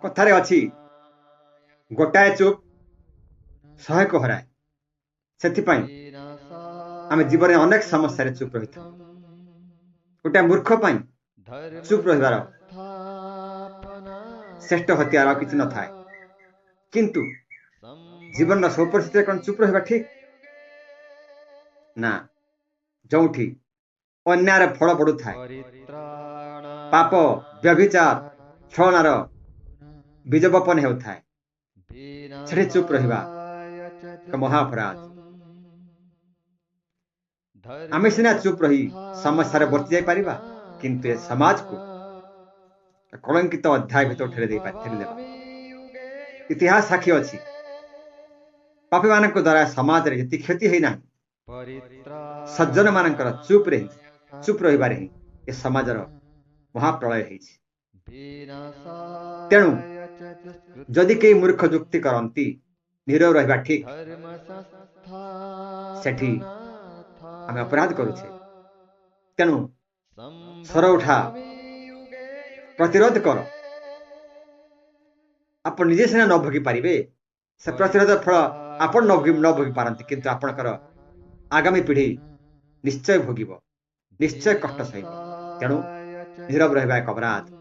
कथारे अछि गोटाए चुप 100 को हराए। सेथिपाई आम जीवन में अनेक समस्या चुप रही था। गोटे मूर्ख पाई चुप रहिबार श्रेष्ठ हथियार और किसी न थाए। किंतु जीवन सब परिस्थिति कौन चुप रहिबा ठीक ना। जोठी अन्यार फल पड़ू थाए, पाप व्यभिचार छलनार बीज बपन हेउथाए, सेठी चुप रहिबा एक महाअपराध। आमे सिना चुप रही समस्या बर्ती जाई परिबा, किंतु ए समाज को कलंकित अध्याय भीतर ठेलीदेबा। इतिहास साक्षी अछि पापी मानक द्वारा समाज रे जति क्षति है ना, सज्जन मानकर चुप रहिबारे ही ए समाजर महाप्रलय है। तेणु जदि कई मूर्ख जुक्ति करती नीरव रहिबा ठीक, सेठी आम अपराध करुछे। तेणु स्वर उठा, प्रतिरोध कर। आप निजे सिना न भोगी पारिबे, से प्रतिरोध फल आप न भोगी पारती, किंतु आपणकर आगामी पीढ़ी निश्चय भोगिब, निश्चय कष्ट सहिब। तेणु नीरव रहिबा एक अपराध।